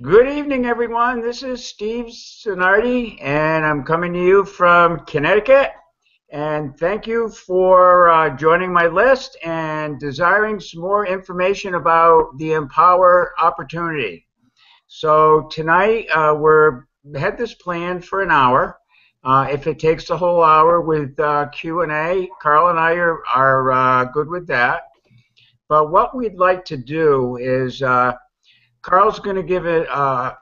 Good evening, everyone. This is Steve Zanardi, and I'm coming to you from Connecticut. And thank you for joining my list and desiring some more information about the Empower opportunity. So tonight we're had this planned for an hour. If it takes the whole hour with Q&A, Carl and I are good with that. But what we'd like to do is Carl's going to give it a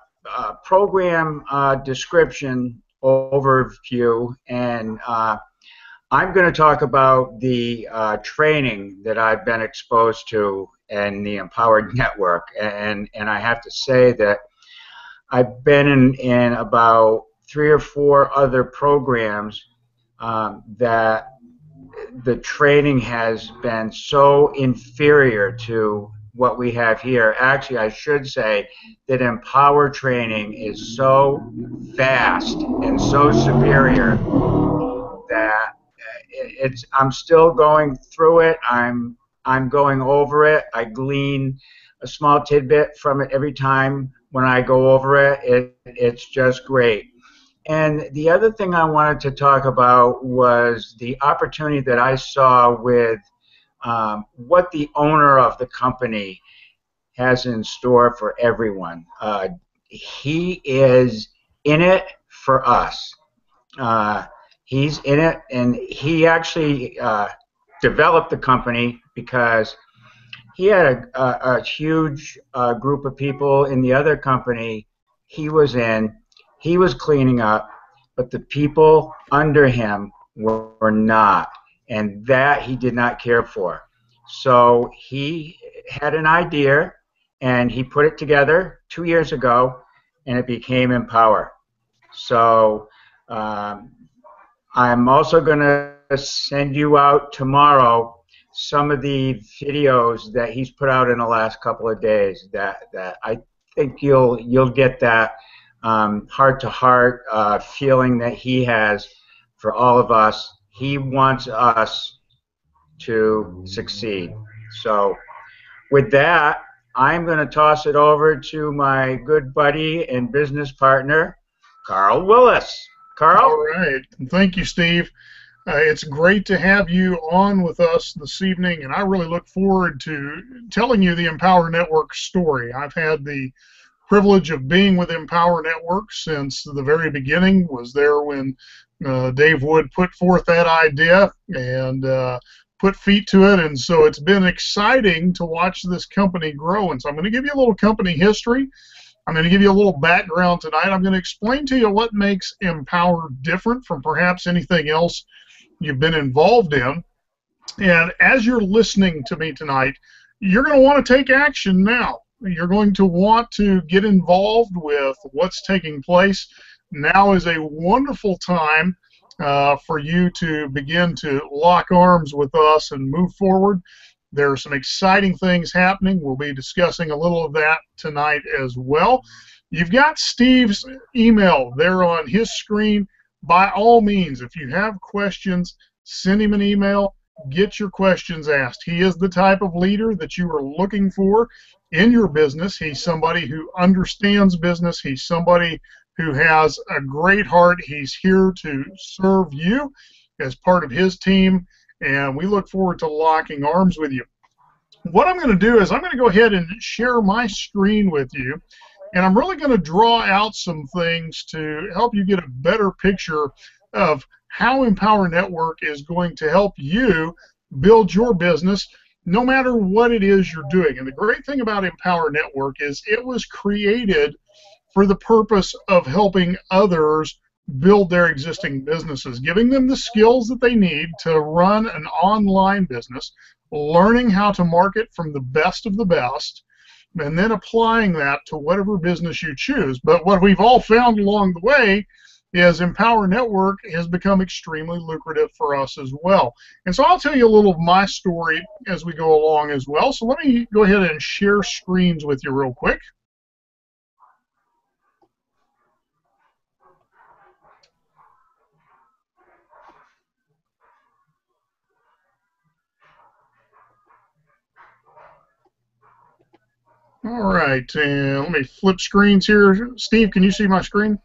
program description overview, and I'm going to talk about the training that I've been exposed to in the Empowered Network. And I have to say that I've been in about 3 or 4 other programs that the training has been so inferior to what we have here. Actually, I should say that Empower training is so fast and so superior that I'm still going through it. I'm going over it. I glean a small tidbit from it every time when I go over it. It's just great. And the other thing I wanted to talk about was the opportunity that I saw with what the owner of the company has in store for everyone. He is in it for us. He's in it, and he actually developed the company because he had a huge group of people in the other company he was in. He was cleaning up, but the people under him were not, and that he did not care for. So he had an idea, and he put it together 2 years ago, and it became Empower. So um, I'm also going to send you out tomorrow some of the videos that he's put out in the last couple of days. That I think you'll get that heart-to-heart feeling that he has for all of us. He wants us to succeed. So with that, I'm going to toss it over to my good buddy and business partner, Carl Willis. All Carl? right. Thank you, Steve. It's great to have you on with us this evening, and I really look forward to telling you the Empower Network story. I've had the privilege of being with Empower Network since the very beginning, was there when Dave Wood put forth that idea and put feet to it, and so it's been exciting to watch this company grow. And so I'm going to give you a little company history. I'm going to give you a little background tonight. I'm going to explain to you what makes Empower different from perhaps anything else you've been involved in. And as you're listening to me tonight, you're going to want to take action now. You're going to want to get involved with what's taking place. Now is a wonderful time for you to begin to lock arms with us and move forward. There are some exciting things happening. We'll be discussing a little of that tonight as well. You've got Steve's email there on his screen. By all means, if you have questions, send him an email. Get your questions asked. He is the type of leader that you are looking for in your business. He's somebody who understands business. He's somebody who has a great heart. He's here to serve you as part of his team, and we look forward to locking arms with you. What I'm going to do is I'm going to go ahead and share my screen with you, and I'm really going to draw out some things to help you get a better picture of how Empower Network is going to help you build your business no matter what it is you're doing. And the great thing about Empower Network is it was created for the purpose of helping others build their existing businesses, giving them the skills that they need to run an online business, learning how to market from the best of the best, and then applying that to whatever business you choose. But what we've all found along the way is Empower Network has become extremely lucrative for us as well. And so I'll tell you a little of my story as we go along as well. So let me go ahead and share screens with you real quick. All right, and let me flip screens here. Steve, can you see my screen?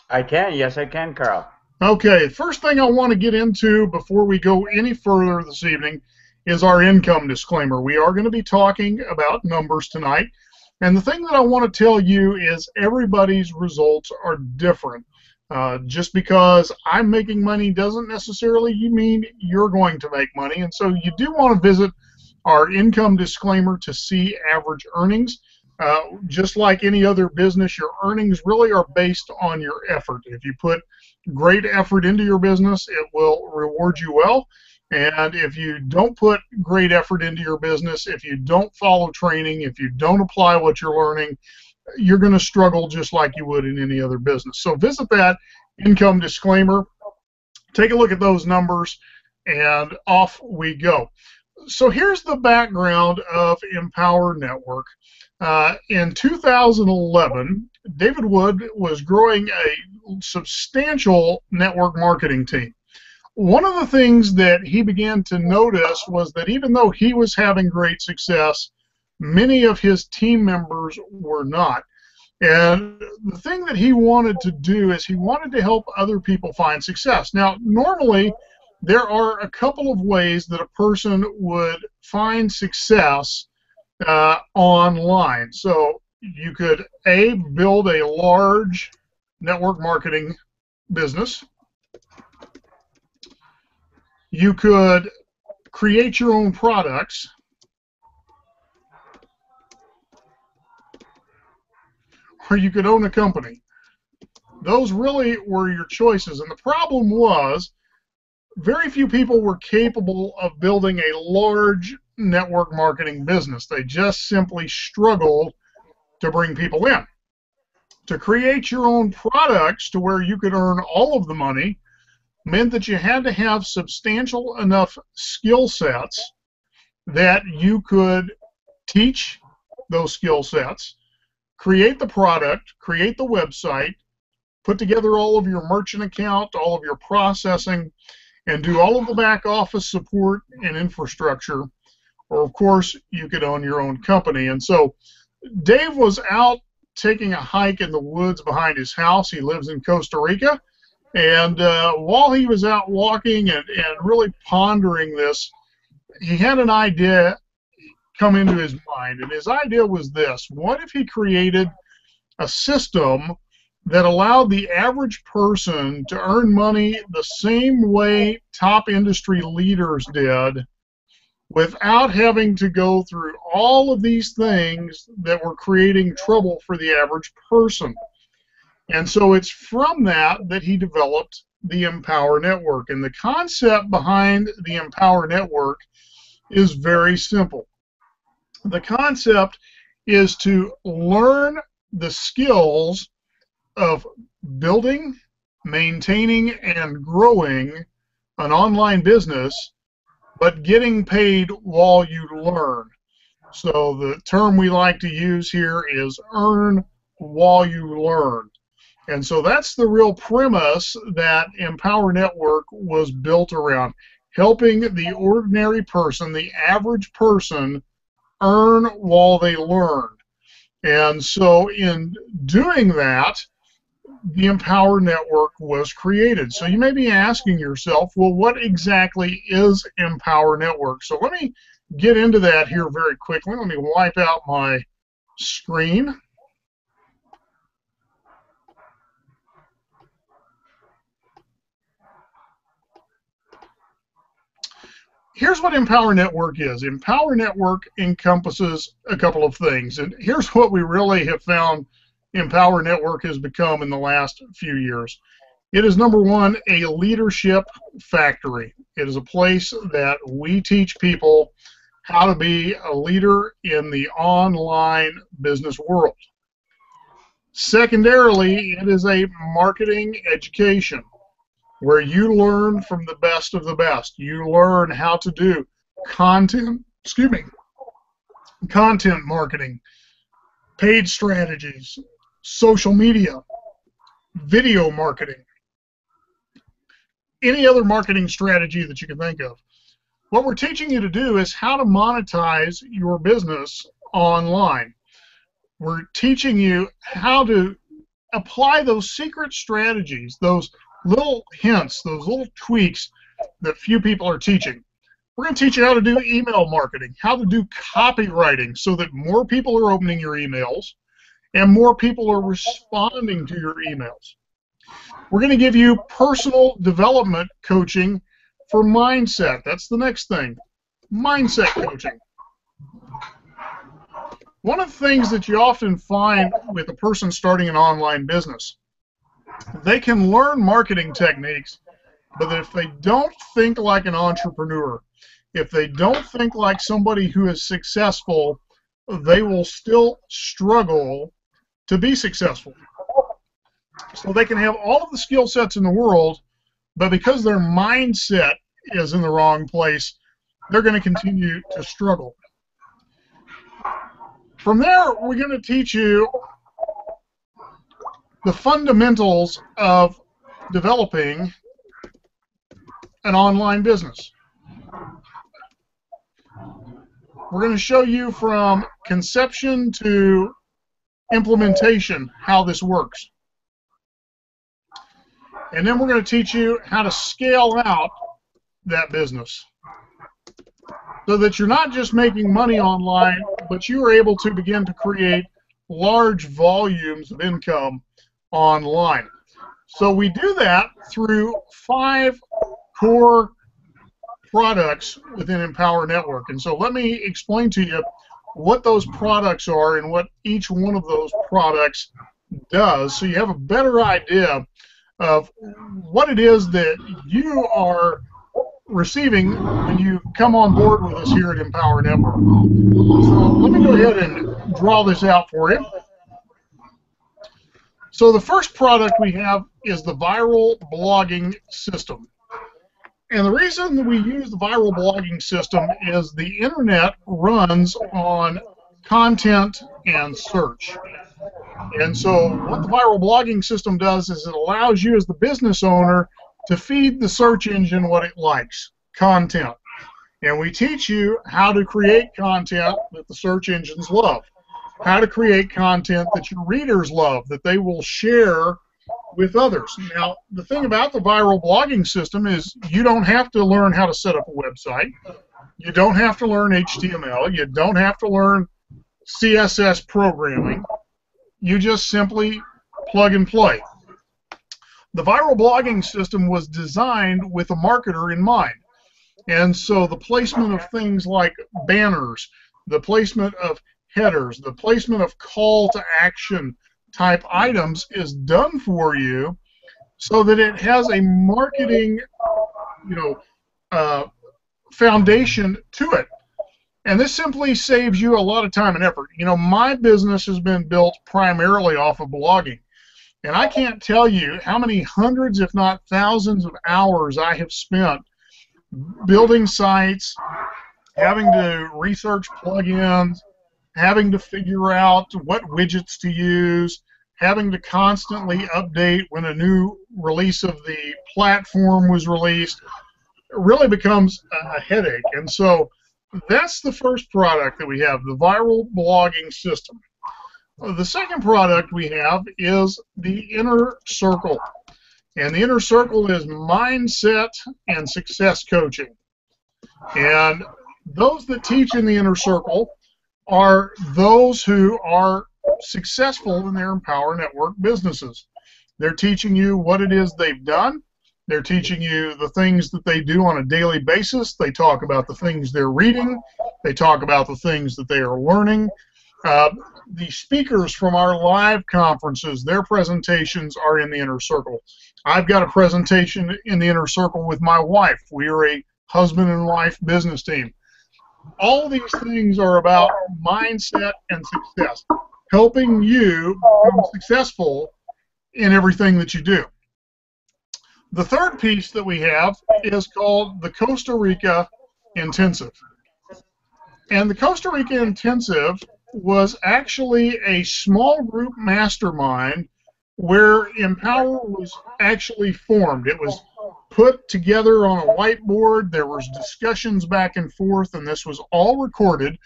I can. Yes, I can, Carl. Okay, first thing I want to get into before we go any further this evening is our income disclaimer. We are going to be talking about numbers tonight. And the thing that I want to tell you is everybody's results are different. Just because I'm making money doesn't necessarily mean you're going to make money. And so you do want to visit our income disclaimer to see average earnings. Just like any other business, your earnings really are based on your effort. If you put great effort into your business, it will reward you well. And if you don't put great effort into your business, if you don't follow training, if you don't apply what you're learning, you're going to struggle just like you would in any other business. So visit that income disclaimer, take a look at those numbers, and off we go. So here's the background of Empower Network. In 2011, David Wood was growing a substantial network marketing team. One of the things that he began to notice was that even though he was having great success, many of his team members were not. And the thing that he wanted to do is he wanted to help other people find success. Now, normally, there are a couple of ways that a person would find success online. So you could, A, build a large network marketing business. You could create your own products. Or you could own a company. Those really were your choices. And the problem was very few people were capable of building a large network marketing business. They just simply struggled to bring people in. To create your own products to where you could earn all of the money meant that you had to have substantial enough skill sets that you could teach those skill sets, create the product, create the website, put together all of your merchant account, all of your processing, and do all of the back office support and infrastructure. Or, of course, you could own your own company. And so Dave was out taking a hike in the woods behind his house. He lives in Costa Rica. And while he was out walking and really pondering this, he had an idea come into his mind. And his idea was this: what if he created a system that allowed the average person to earn money the same way top industry leaders did, without having to go through all of these things that were creating trouble for the average person? And so it's from that that he developed the Empower Network. And the concept behind the Empower Network is very simple. The concept is to learn the skills of building, maintaining, and growing an online business, but getting paid while you learn. So the term we like to use here is earn while you learn. And so that's the real premise that Empower Network was built around, helping the ordinary person, the average person, earn while they learn. And so in doing that, the Empower Network was created. So you may be asking yourself, well, what exactly is Empower Network? So let me get into that here very quickly. Let me wipe out my screen. Here's what Empower Network is. Empower Network encompasses a couple of things. And here's what we really have found Empower Network has become in the last few years. It is, number one, a leadership factory. It is a place that we teach people how to be a leader in the online business world. Secondarily, it is a marketing education where you learn from the best of the best. You learn how to do content marketing, paid strategies, social media, video marketing, any other marketing strategy that you can think of. What we're teaching you to do is how to monetize your business online. We're teaching you how to apply those secret strategies, those little hints, those little tweaks that few people are teaching. We're going to teach you how to do email marketing, how to do copywriting so that more people are opening your emails and more people are responding to your emails. We're going to give you personal development coaching for mindset. That's the next thing, mindset coaching. One of the things that you often find with a person starting an online business, they can learn marketing techniques, but if they don't think like an entrepreneur, if they don't think like somebody who is successful, they will still struggle to be successful. So they can have all of the skill sets in the world, but because their mindset is in the wrong place, they're going to continue to struggle. From there, we're going to teach you the fundamentals of developing an online business. We're going to show you from conception to implementation how this works. And then we're going to teach you how to scale out that business so that you're not just making money online, but you are able to begin to create large volumes of income online. So we do that through 5 core products within Empower Network. And so let me explain to you what those products are and what each one of those products does so you have a better idea of what it is that you are receiving when you come on board with us here at Empower Network. So let me go ahead and draw this out for you. So the first product we have is the viral blogging system. And the reason that we use the viral blogging system is the internet runs on content and search. And so what the viral blogging system does is it allows you as the business owner to feed the search engine what it likes, content. And we teach you how to create content that the search engines love, how to create content that your readers love, that they will share with others. Now, the thing about the viral blogging system is you don't have to learn how to set up a website. You don't have to learn HTML. You don't have to learn CSS programming. You just simply plug and play. The viral blogging system was designed with a marketer in mind. And so the placement of things like banners, the placement of headers, the placement of call to action type items is done for you so that it has a marketing, foundation to it. And this simply saves you a lot of time and effort. My business has been built primarily off of blogging. And I can't tell you how many hundreds, if not thousands of hours I have spent building sites, having to research plugins, having to figure out what widgets to use, having to constantly update when a new release of the platform was released. It really becomes a headache. And so that's the first product that we have, the viral blogging system. The second product we have is the Inner Circle. And the Inner Circle is mindset and success coaching. And those that teach in the Inner Circle are those who are successful in their Empower Network businesses. They're teaching you what it is they've done. They're teaching you the things that they do on a daily basis. They talk about the things they're reading. They talk about the things that they are learning. The speakers from our live conferences, their presentations are in the Inner Circle. I've got a presentation in the Inner Circle with my wife. We are a husband and wife business team. All of these things are about mindset and success, helping you become successful in everything that you do. The third piece that we have is called the Costa Rica Intensive. And the Costa Rica Intensive was actually a small group mastermind where Empower was actually formed. It was put together on a whiteboard. There was discussions back and forth, and this was all recorded.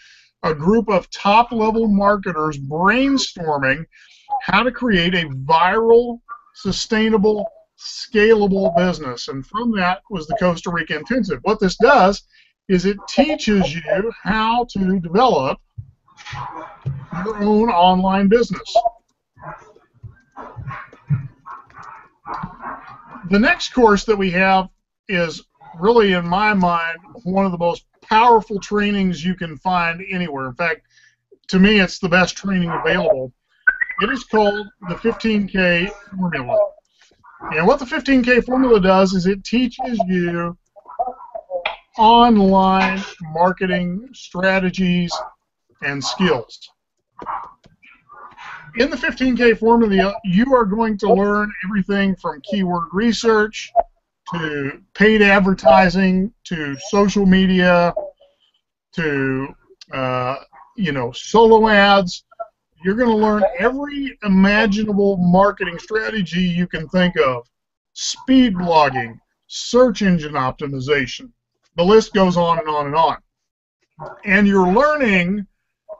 a group of top-level marketers brainstorming how to create a viral, sustainable, scalable business. And from that was the Costa Rica Intensive. What this does is it teaches you how to develop your own online business. The next course that we have is really, in my mind, one of the most powerful trainings you can find anywhere. In fact, to me, it's the best training available. It is called the 15K Formula. And what the 15K Formula does is it teaches you online marketing strategies and skills. In the 15K Formula, you are going to learn everything from keyword research to paid advertising to social media to solo ads. You're going to learn every imaginable marketing strategy you can think of. Speed blogging, search engine optimization. The list goes on and on and on. And you're learning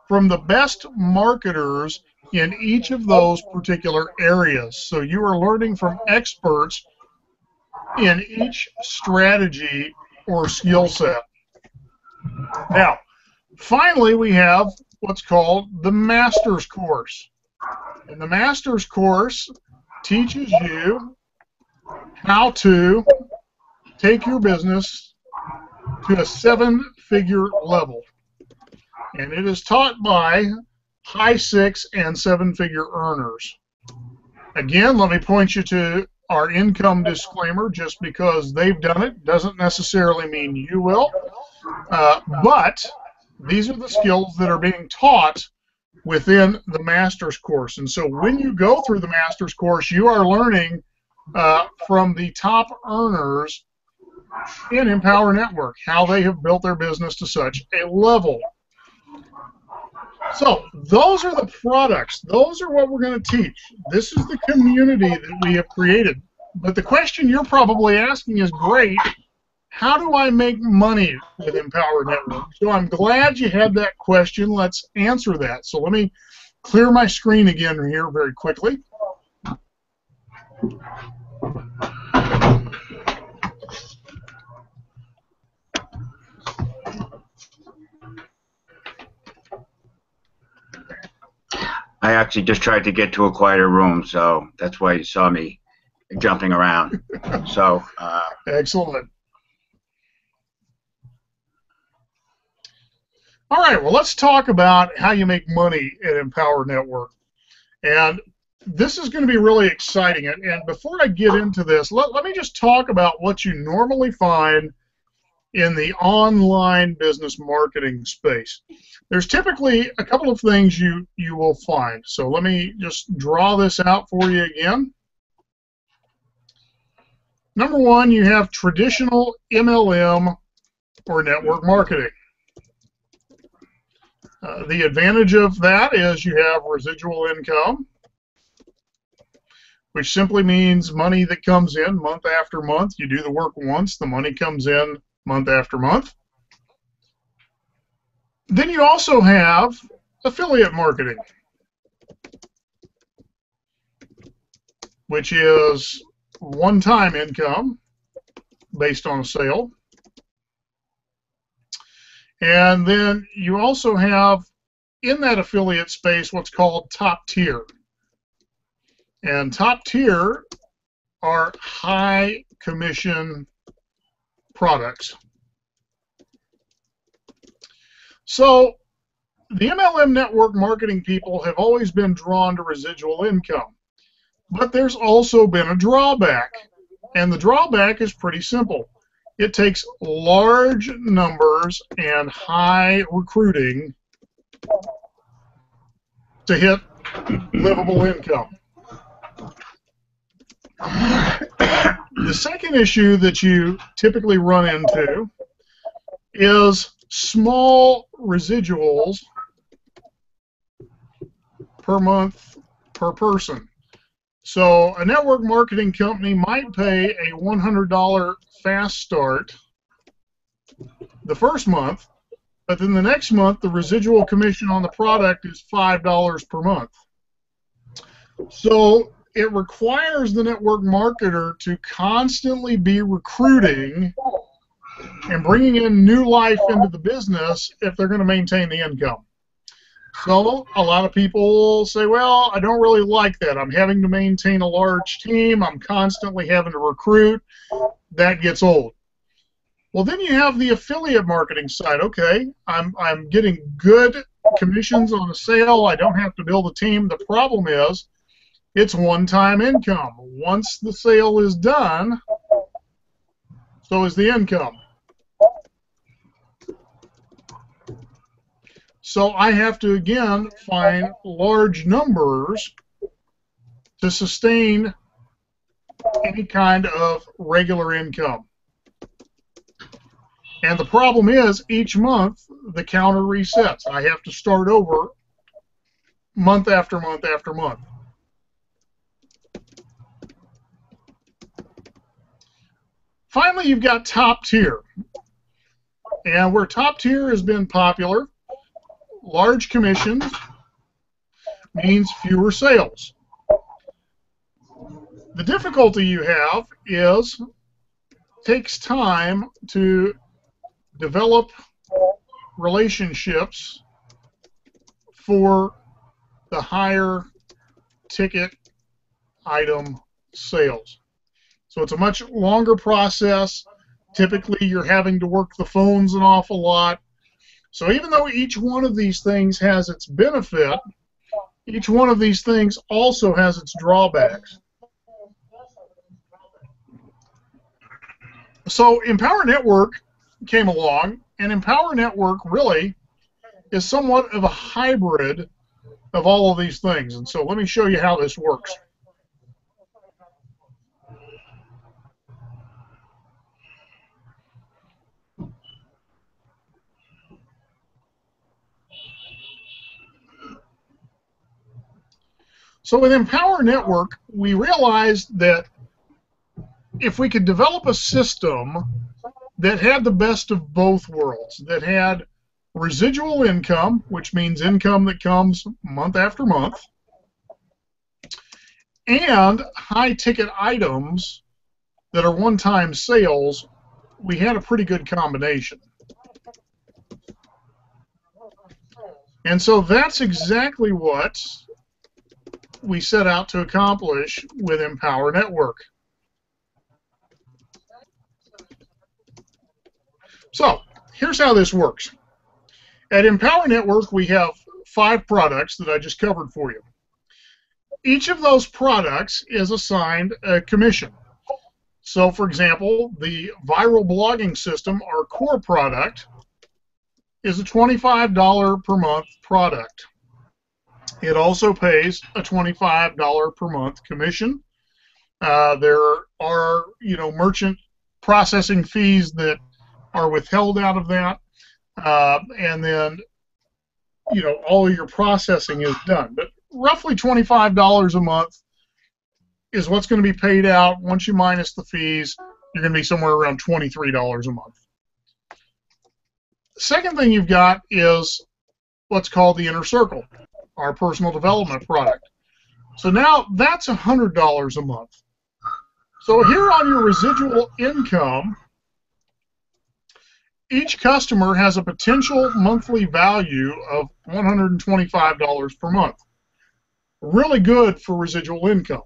from the best marketers in each of those particular areas. So you are learning from experts in each strategy or skill set. Now, finally, we have what's called the Master's Course. And the Master's Course teaches you how to take your business to a 7-figure level. And it is taught by high 6- and 7-figure earners. Again, let me point you to our income disclaimer. Just because they've done it doesn't necessarily mean you will. But these are the skills that are being taught within the Master's Course. And so when you go through the Master's Course, you are learning from the top earners in Empower Network, how they have built their business to such a level. So those are the products. Those are what we're going to teach. This is the community that we have created. But the question you're probably asking is, great, how do I make money with Empower Network? So I'm glad you had that question. Let's answer that. So let me clear my screen again here very quickly. I actually just tried to get to a quieter room, so that's why you saw me jumping around. So, excellent. All right, well, let's talk about how you make money at Empower Network. And this is going to be really exciting. And before I get into this, let me just talk about what you normally find in the online business marketing space. There's typically a couple of things you will find. So let me just draw this out for you again. Number one, you have traditional MLM or network marketing. The advantage of that is you have residual income, which simply means money that comes in month after month. You do the work once, the money comes in month after month. Then you also have affiliate marketing, which is one-time income based on a sale. And then you also have, in that affiliate space, what's called top tier. And top tier are high commission products. So the MLM network marketing people have always been drawn to residual income. But there's also been a drawback. And the drawback is pretty simple. It takes large numbers and high recruiting to hit livable income. The second issue that you typically run into is small residuals per month per person. So a network marketing company might pay a $100 fast start the first month, But then the next month, the residual commission on the product is $5 per month. So it requires the network marketer to constantly be recruiting and bringing in new life into the business if they're going to maintain the income. So a lot of people say, well, I don't really like that. I'm having to maintain a large team. I'm constantly having to recruit. That gets old. Well, then you have the affiliate marketing side. Okay, I'm getting good commissions on a sale. I don't have to build a team. The problem is it's one-time income. Once the sale is done, so is the income. So I have to, again, find large numbers to sustain any kind of regular income. And the problem is, each month, the counter resets. I have to start over month after month after month. Finally, you've got top tier. And where top tier has been popular, large commissions means fewer sales. The difficulty you have is it takes time to develop relationships for the higher ticket item sales. So it's a much longer process. Typically, you're having to work the phones an awful lot. So even though each one of these things has its benefit, each one of these things also has its drawbacks. So Empower Network came along, and Empower Network really is somewhat of a hybrid of all of these things. And so let me show you how this works. So with Empower Network, we realized that if we could develop a system that had the best of both worlds, that had residual income, which means income that comes month after month, and high-ticket items that are one-time sales, we had a pretty good combination. And so that's exactly what we set out to accomplish with Empower Network. So here's how this works. At Empower Network, we have 5 products that I just covered for you. Each of those products is assigned a commission. So, for example, the viral blogging system, our core product, is a $25 per month product. It also pays a $25 per month commission. There are, merchant processing fees that are withheld out of that, and then, all of your processing is done. But roughly $25 a month is what's going to be paid out. Once you minus the fees, you're going to be somewhere around $23 a month. The second thing you've got is what's called the Inner Circle, our personal development product. So now that's $100 a month. So here on your residual income, each customer has a potential monthly value of $125 per month. Really good for residual income.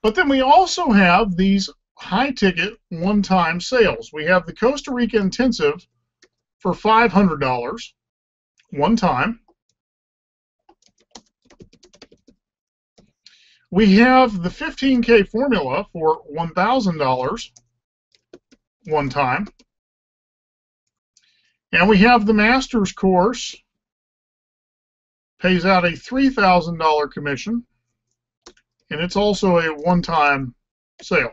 But then we also have these high-ticket one-time sales. We have the Costa Rica Intensive for $500 one time. We have the 15K formula for $1,000 one time. And we have the master's course, pays out a $3,000 commission, and it's also a one-time sale.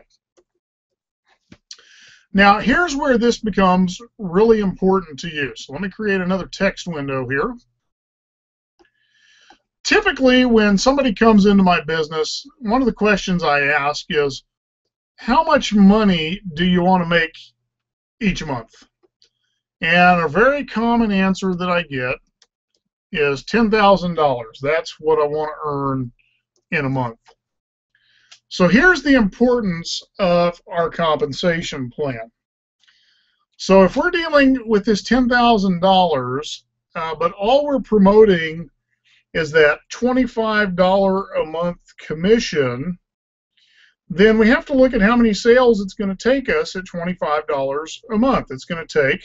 Now, here's where this becomes really important to you. So let me create another text window here. Typically, when somebody comes into my business, one of the questions I ask is, how much money do you want to make each month? And a very common answer that I get is $10,000. That's what I want to earn in a month. So here's the importance of our compensation plan. So if we're dealing with this $10,000, but all we're promoting is that $25 a month commission, then we have to look at how many sales it's going to take us at $25 a month. It's going to take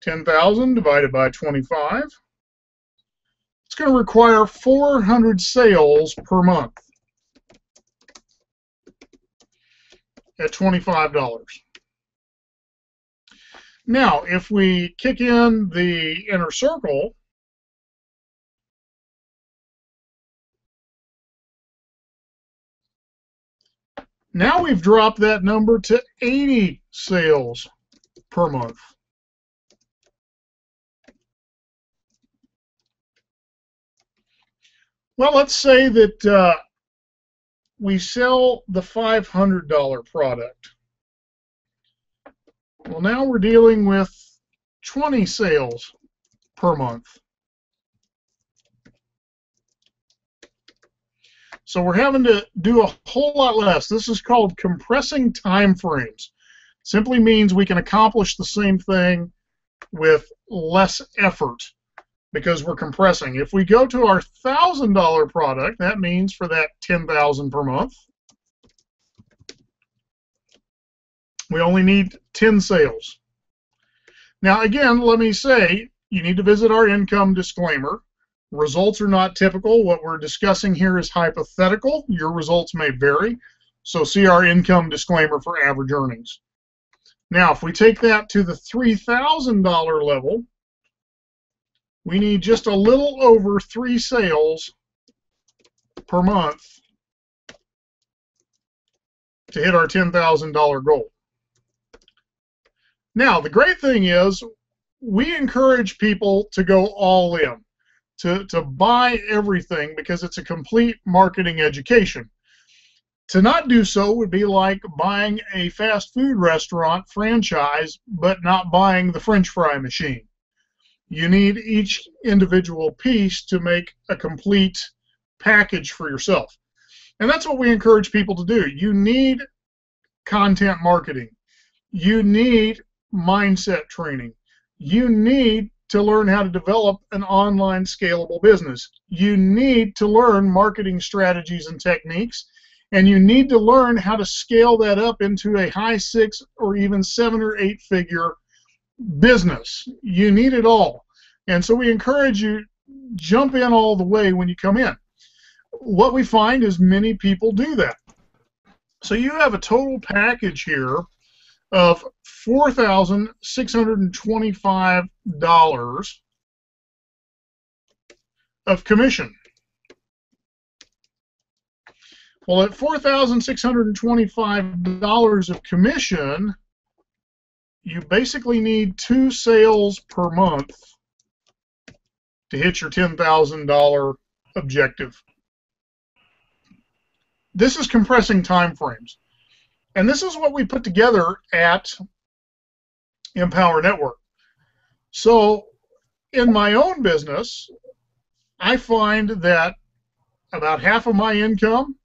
10,000 divided by 25. It's going to require 400 sales per month at $25. Now, if we kick in the inner circle, now we've dropped that number to 80 sales per month. Well, let's say that we sell the $500 product. Well, now we're dealing with 20 sales per month. So we're having to do a whole lot less. This is called compressing time frames. Simply means we can accomplish the same thing with less effort because we're compressing. If we go to our $1,000 product, that means for that $10,000 per month, we only need 10 sales. Now, again, let me say, you need to visit our income disclaimer. Results are not typical. What we're discussing here is hypothetical. Your results may vary. So see our income disclaimer for average earnings. Now, if we take that to the $3,000 level, we need just a little over 3 sales per month to hit our $10,000 goal. Now, the great thing is we encourage people to go all in, to buy everything because it's a complete marketing education. To not do so would be like buying a fast food restaurant franchise but not buying the French fry machine. You need each individual piece to make a complete package for yourself. And that's what we encourage people to do. You need content marketing. You need mindset training. You need to learn how to develop an online scalable business. You need to learn marketing strategies and techniques, and you need to learn how to scale that up into a high 6 or even 7 or 8 figure business. You need it all. And so we encourage you, jump in all the way when you come in. What we find is many people do that. So you have a total package here of $4,625 of commission. Well, at $4,625 of commission, you basically need 2 sales per month to hit your $10,000 objective. This is compressing time frames. And this is what we put together at Empower Network. So in my own business, I find that about half of my income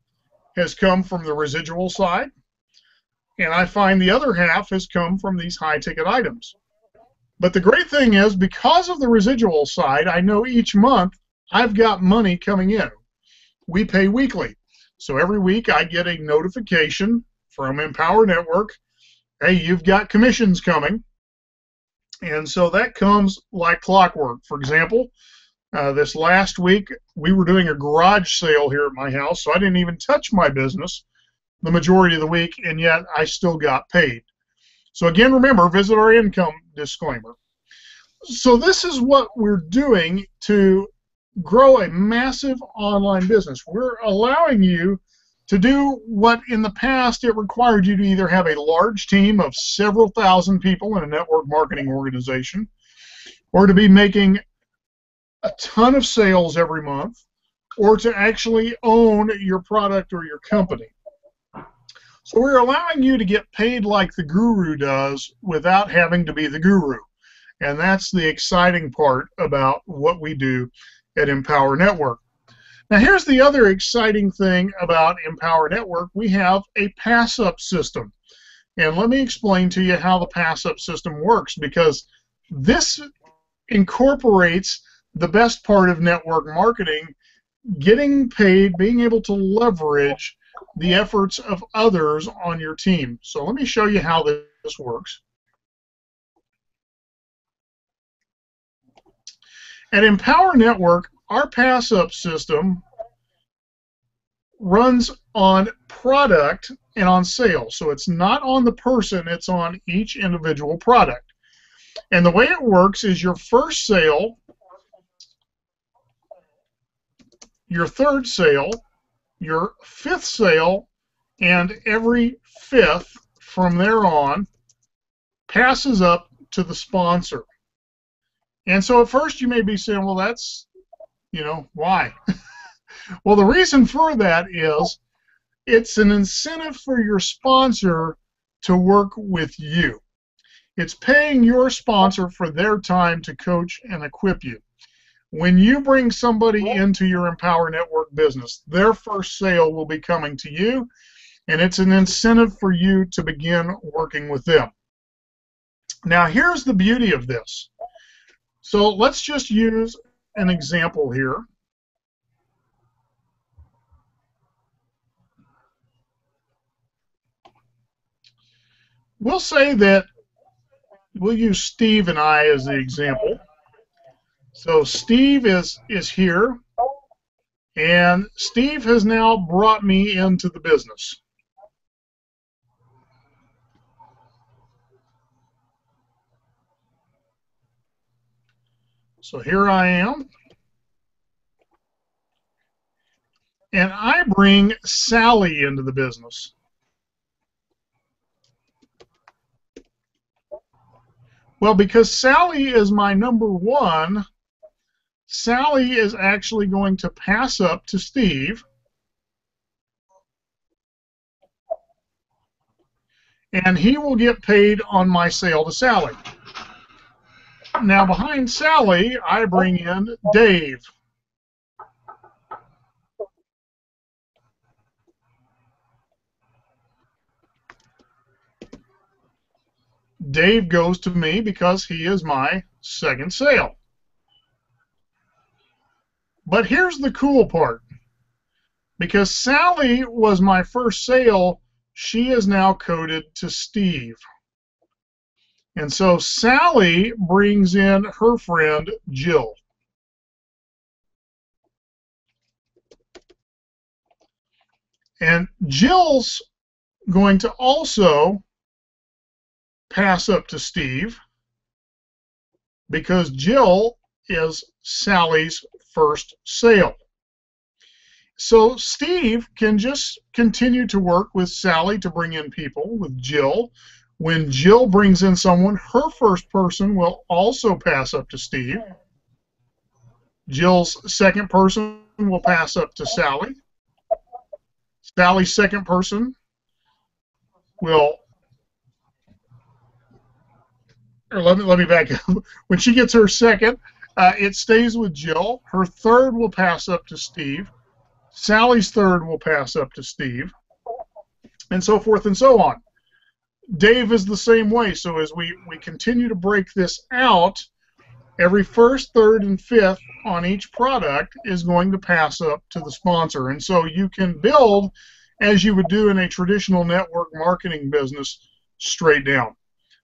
has come from the residual side, and I find the other half has come from these high-ticket items. But the great thing is, because of the residual side, I know each month I've got money coming in. We pay weekly. So every week I get a notification from Empower Network, hey, you've got commissions coming. And so that comes like clockwork. For example, this last week we were doing a garage sale here at my house, so I didn't even touch my business the majority of the week, and yet I still got paid. So again, remember, visit our income disclaimer. So this is what we're doing to grow a massive online business. We're allowing you to do what in the past it required you to either have a large team of several thousand people in a network marketing organization, or to be making a ton of sales every month, or to actually own your product or your company. So we're allowing you to get paid like the guru does without having to be the guru. And that's the exciting part about what we do at Empower Network. Now, here's the other exciting thing about Empower Network. We have a pass-up system. And let me explain to you how the pass-up system works, because this incorporates the best part of network marketing, getting paid, being able to leverage the efforts of others on your team. So let me show you how this works. At Empower Network, our pass-up system runs on product and on sales. So it's not on the person, it's on each individual product. And the way it works is your first sale, your third sale, your fifth sale, and every fifth from there on passes up to the sponsor. And so at first you may be saying, well, that's, why? Well, the reason for that is it's an incentive for your sponsor to work with you. It's paying your sponsor for their time to coach and equip you. When you bring somebody into your Empower Network business, their first sale will be coming to you, and it's an incentive for you to begin working with them. Now, here's the beauty of this. So let's just use an example here. We'll say that we'll use Steve and I as the example. So Steve is here, and Steve has now brought me into the business. So here I am, and I bring Sally into the business. Well, because Sally is my number one, Sally is actually going to pass up to Steve, and he will get paid on my sale to Sally. Now, behind Sally, I bring in Dave. Dave goes to me because he is my second sale. But here's the cool part. Because Sally was my first sale, she is now coded to Steve. And so Sally brings in her friend Jill. And Jill's going to also pass up to Steve because Jill is Sally's first sale. So Steve can just continue to work with Sally to bring in people with Jill. When Jill brings in someone, her first person will also pass up to Steve. Jill's second person will pass up to Sally. Sally's second person will, or let me back up. When she gets her second, it stays with Jill. Her third will pass up to Steve. Sally's third will pass up to Steve, and so forth and so on. Dave is the same way. So as we continue to break this out, every first, third, and fifth on each product is going to pass up to the sponsor. And so you can build as you would do in a traditional network marketing business straight down.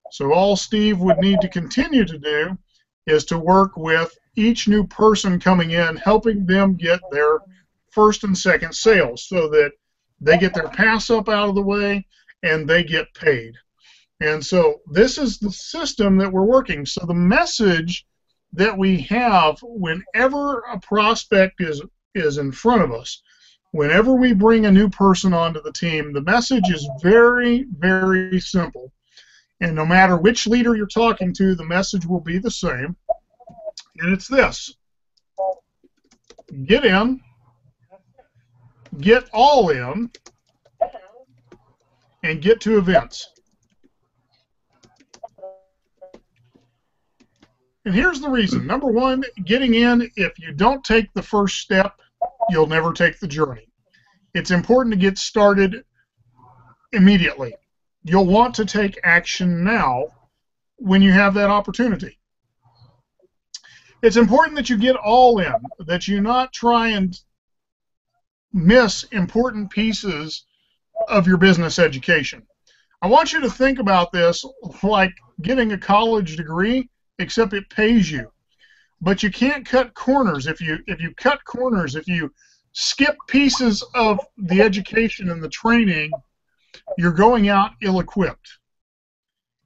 So all Steve would need to continue to do is to work with each new person coming in, helping them get their first and second sales so that they get their pass up out of the way and they get paid. And so this is the system that we're working. So the message that we have whenever a prospect is in front of us, whenever we bring a new person onto the team, the message is very, very simple. And no matter which leader you're talking to, the message will be the same. And it's this: get in, get all in, and get to events. And here's the reason. Number one, getting in, if you don't take the first step, you'll never take the journey. It's important to get started immediately. You'll want to take action now when you have that opportunity. It's important that you get all in, that you not try and miss important pieces of your business education. I want you to think about this like getting a college degree, except it pays you. But you can't cut corners. If you cut corners, if you skip pieces of the education and the training, you're going out ill-equipped.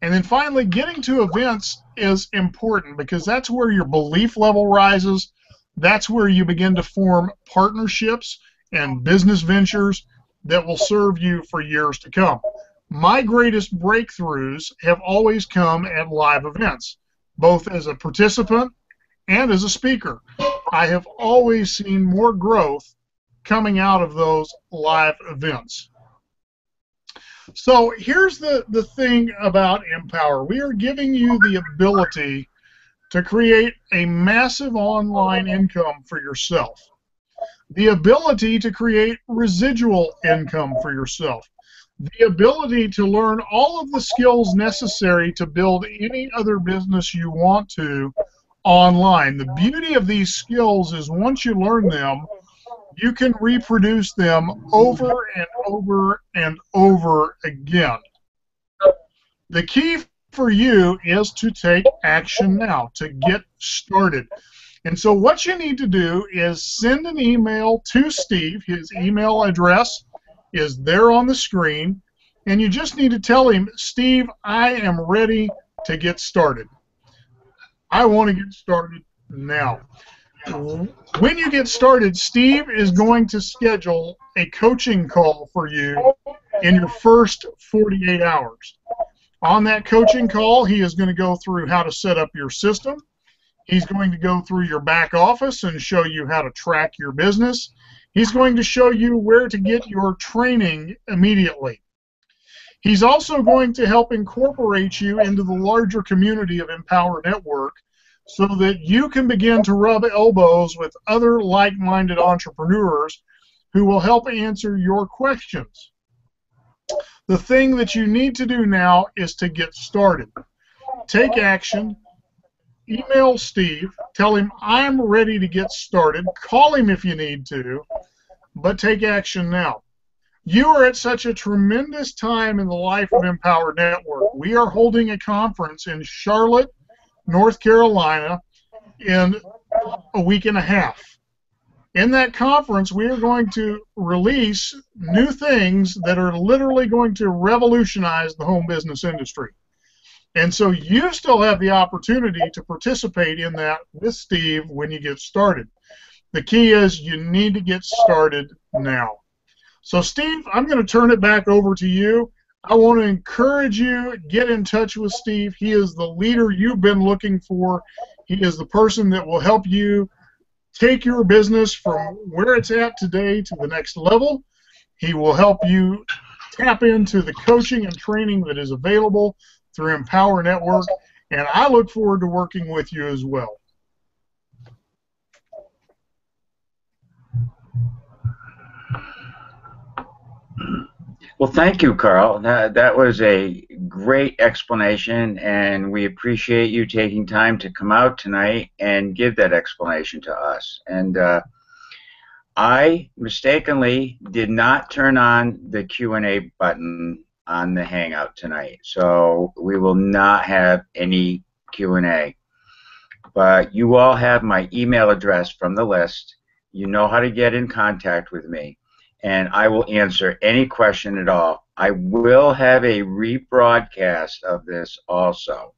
And then finally, getting to events is important because that's where your belief level rises. That's where you begin to form partnerships and business ventures that will serve you for years to come. My greatest breakthroughs have always come at live events, both as a participant and as a speaker. I have always seen more growth coming out of those live events. So here's the thing about Empower. We are giving you the ability to create a massive online income for yourself, the ability to create residual income for yourself, the ability to learn all of the skills necessary to build any other business you want to online. The beauty of these skills is once you learn them, you can reproduce them over and over and over again. The key for you is to take action now, to get started. And so what you need to do is send an email to Steve. His email address is there on the screen. And you just need to tell him, Steve, I am ready to get started. I want to get started now. When you get started, Steve is going to schedule a coaching call for you in your first 48 hours. On that coaching call, he is going to go through how to set up your system. He's going to go through your back office and show you how to track your business. He's going to show you where to get your training immediately. He's also going to help incorporate you into the larger community of Empower Network so that you can begin to rub elbows with other like-minded entrepreneurs who will help answer your questions. The thing that you need to do now is to get started. Take action. Email Steve. Tell him I'm ready to get started. Call him if you need to, but take action now. You are at such a tremendous time in the life of Empower Network. We are holding a conference in Charlotte, North Carolina in a week and a half. In that conference, we are going to release new things that are literally going to revolutionize the home business industry. And so you still have the opportunity to participate in that with Steve when you get started. The key is you need to get started now. So Steve, I'm going to turn it back over to you. I want to encourage you, get in touch with Steve. He is the leader you've been looking for. He is the person that will help you take your business from where it's at today to the next level. He will help you tap into the coaching and training that is available through Empower Network, and I look forward to working with you as well. Well, thank you, Carl. That was a great explanation, and we appreciate you taking time to come out tonight and give that explanation to us. And I mistakenly did not turn on the Q&A button on the Hangout tonight, so we will not have any Q&A. But you all have my email address from the list. You know how to get in contact with me, and I will answer any question at all. I will have a rebroadcast of this also.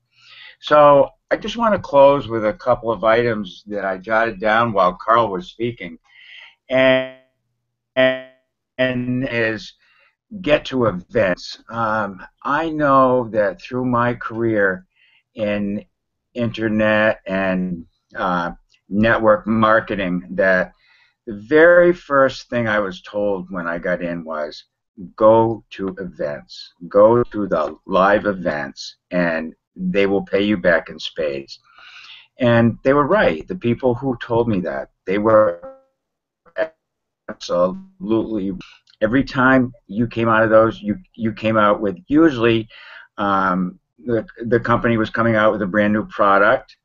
So I just want to close with a couple of items that I jotted down while Carl was speaking, and is get to events. I know that through my career in internet and network marketing that the very first thing I was told when I got in was go to events, go to the live events, and they will pay you back in spades. And they were right. The people who told me that, they were absolutely. Every time you came out of those, you came out with usually the company was coming out with a brand new product.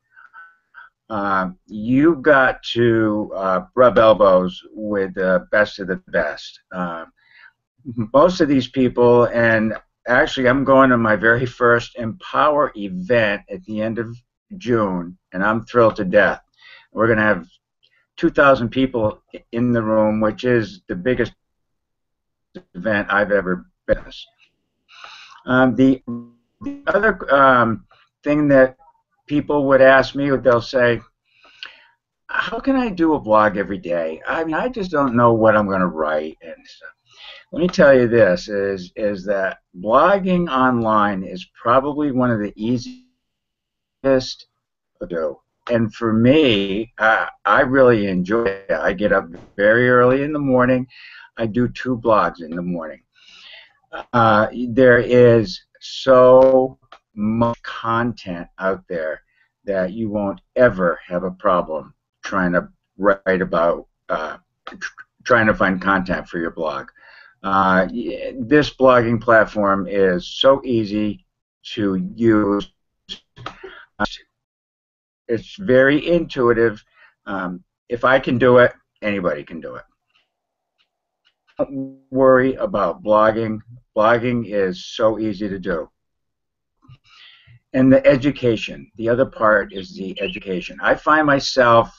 You got to rub elbows with the best of the best. Most of these people, and actually I'm going to my very first Empower event at the end of June, and I'm thrilled to death. We're going to have 2,000 people in the room, which is the biggest event I've ever been to. The other thing that people would ask me, they'll say, how can I do a blog every day? I mean, I just don't know what I'm going to write and stuff. Let me tell you this, is that blogging online is probably one of the easiest to do. And for me, I really enjoy it. I get up very early in the morning. I do 2 blogs in the morning. There is so much content out there that you won't ever have a problem trying to write about, trying to find content for your blog. This blogging platform is so easy to use. It's very intuitive. If I can do it, anybody can do it. Don't worry about blogging. Blogging is so easy to do. And the education. The other part is the education. I find myself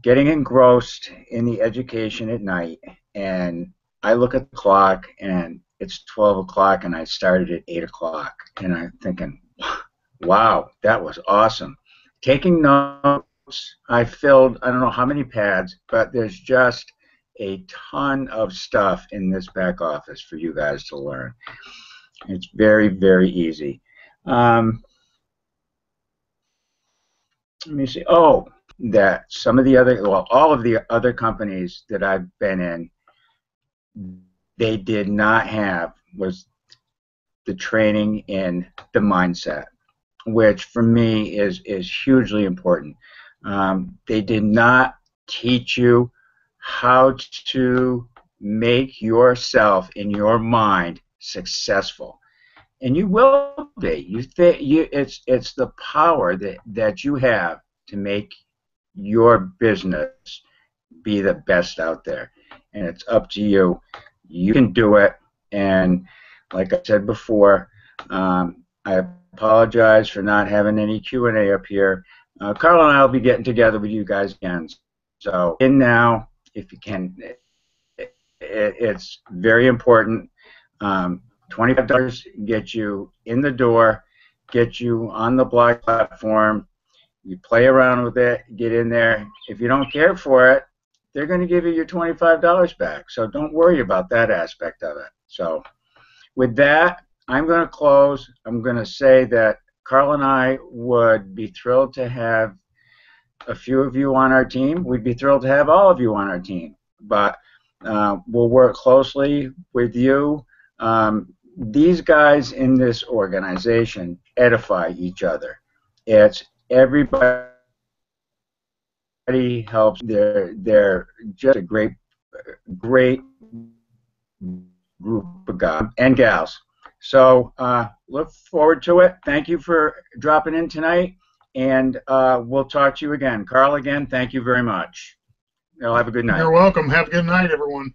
getting engrossed in the education at night, and I look at the clock, and it's 12 o'clock, and I started at 8 o'clock, and I'm thinking, wow, that was awesome. Taking notes, I filled, I don't know how many pads, but there's just a ton of stuff in this back office for you guys to learn. It's very, very easy. Let me see. Oh, that some of the other, well, all of the other companies that I've been in, they did not have was the training in the mindset, which for me is hugely important. They did not teach you how to make yourself in your mind successful, and you will be. It's the power that you have to make your business be the best out there, and it's up to you. You can do it, and like I said before, I apologize for not having any Q&A up here. Carl and I will be getting together with you guys again. So in now, if you can, it's very important. $25 get you in the door, get you on the blog platform. You play around with it, get in there. If you don't care for it, they're going to give you your $25 back. So don't worry about that aspect of it. So with that, I'm going to close. I'm going to say that Carl and I would be thrilled to have a few of you on our team. We'd be thrilled to have all of you on our team. But we'll work closely with you. These guys in this organization edify each other. It's everybody helps. They're just a great group of guys and gals. So look forward to it. Thank you for dropping in tonight, and we'll talk to you again. Carl, again, thank you very much. You'll have a good night. You're welcome. Have a good night, everyone.